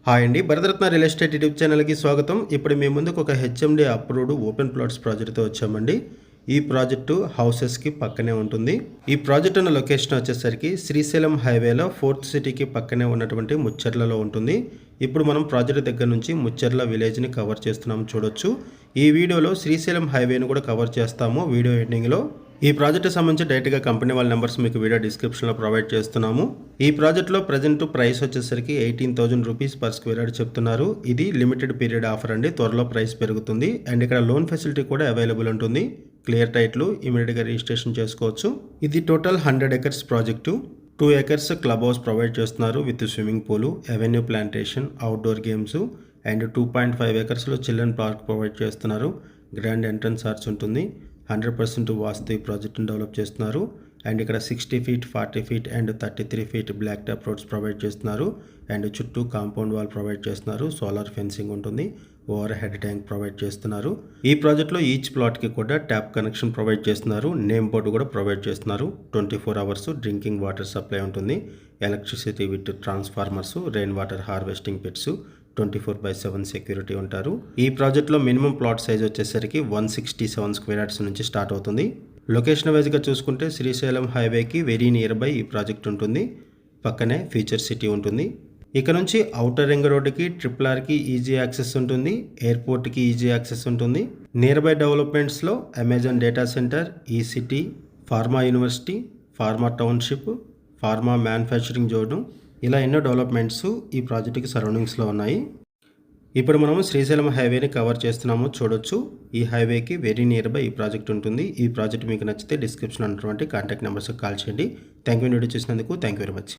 Hi అండి, Bharat Ratna real estate YouTube ఛానల్కి స్వాగతం. ఇప్పుడు మీ ముందుకు ఒక హెచ్ఎండి అప్రూవ్డ్ ఓపెన్ ప్లాట్స్ ప్రాజెక్ట్తో వచ్చామండి. ఈ ప్రాజెక్టు హౌసెస్కి పక్కనే ఉంటుంది. ఈ ప్రాజెక్ట్ ఉన్న లొకేషన్ వచ్చేసరికి శ్రీశైలం హైవేలో 4th సిటీకి పక్కనే ఉన్నటువంటి ముచ్చర్లలో ఉంటుంది. ఇప్పుడు మనం ప్రాజెక్ట్ దగ్గర నుంచి ముచ్చర్ల విలేజ్ని కవర్ చేస్తున్నాము చూడొచ్చు. ఈ వీడియోలో శ్రీశైలం హైవేను కూడా కవర్ చేస్తాము వీడియో ఎండింగ్లో. ఈ ప్రాజెక్ట్కి సంబంధించి డైరెక్ట్గా కంపెనీ వాళ్ళ నెంబర్స్ మీకు వీడియో డిస్క్రిప్షన్లో ప్రొవైడ్ చేస్తున్నాము. ఈ ప్రాజెక్ట్లో ప్రజెంట్ ప్రైస్ వచ్చేసరికి 18,000 రూపీస్ పర్ స్క్వేర్ యార్డ్ చెప్తున్నారు. ఇది లిమిటెడ్ పీరియడ్ ఆఫర్ అండి, త్వరలో ప్రైస్ పెరుగుతుంది. అండ్ ఇక్కడ లోన్ ఫెసిలిటీ కూడా అవైలబుల్ ఉంటుంది. క్లియర్ టైట్లు ఇమీడియట్గా రిజిస్ట్రేషన్ చేసుకోవచ్చు. ఇది total 100 acres project. 2 acres club house provide చేస్తున్నారు with swimming pool, avenue plantation, outdoor games and 2.5 ఎకర్స్లో చిల్డ్రన్ పార్క్ ప్రొవైడ్ చేస్తున్నారు. గ్రాండ్ ఎంట్రన్స్ ఆర్చ్ ఉంటుంది. 100% వాస్తు ఈ ప్రాజెక్ట్ని డెవలప్ చేస్తున్నారు. అండ్ ఇక్కడ 60 feet, 40 feet and 33 feet black top roads provide చేస్తున్నారు. And చుట్టూ కాంపౌండ్ వాల్ ప్రొవైడ్ చేస్తున్నారు. సోలార్ ఫెన్సింగ్ ఉంటుంది. ఓవర్ హెడ్ ట్యాంక్ ప్రొవైడ్ చేస్తున్నారు. ఈ ప్రాజెక్ట్లో ఈచ్ ప్లాట్కి కూడా ట్యాప్ కనెక్షన్ ప్రొవైడ్ చేస్తున్నారు. నేమ్ బోర్డు కూడా ప్రొవైడ్ చేస్తున్నారు. 24 అవర్స్ డ్రింకింగ్ వాటర్ సప్లై ఉంటుంది. Electricity with transformers, rain water harvesting pits, 24/7 security ఉంటారు. ఈ ప్రాజెక్ట్లో మినిమం ప్లాట్ సైజ్ వచ్చేసరికి 167 స్క్వేర్ యార్డ్స్ నుంచి స్టార్ట్ అవుతుంది. లొకేషన్ వైజ్గా చూసుకుంటే శ్రీశైలం హైవేకి వెరీ నియర్ బై ఈ ప్రాజెక్ట్ ఉంటుంది. పక్కనే ఫ్యూచర్ సిటీ ఉంటుంది. ఇక నుంచి ఔటర్ రింగ్ రోడ్డుకి, RRRకి ఈజీ యాక్సెస్ ఉంటుంది. ఎయిర్పోర్ట్కి ఈజీ యాక్సెస్ ఉంటుంది. నియర్ బై డెవలప్మెంట్స్లో Amazon data centre, E city, pharma university, pharma township, pharma manufacturing zone, ఇలా ఎన్నో డెవలప్మెంట్స్ ఈ ప్రాజెక్ట్కి సరౌండింగ్స్లో ఉన్నాయి. ఇప్పుడు మనము శ్రీశైలం హైవేని కవర్ చేస్తున్నాము చూడొచ్చు. ఈ హైవేకి వెరీ నియర్ బై ఈ ప్రాజెక్ట్ ఉంటుంది. ఈ ప్రాజెక్ట్ మీకు నచ్చితే డిస్క్రిప్షన్ ఉన్నటువంటి కాంటాక్ట్ నెంబర్స్కి కాల్ చేయండి. థ్యాంక్ యూ వీడియో చూసినందుకు. Thank you very much.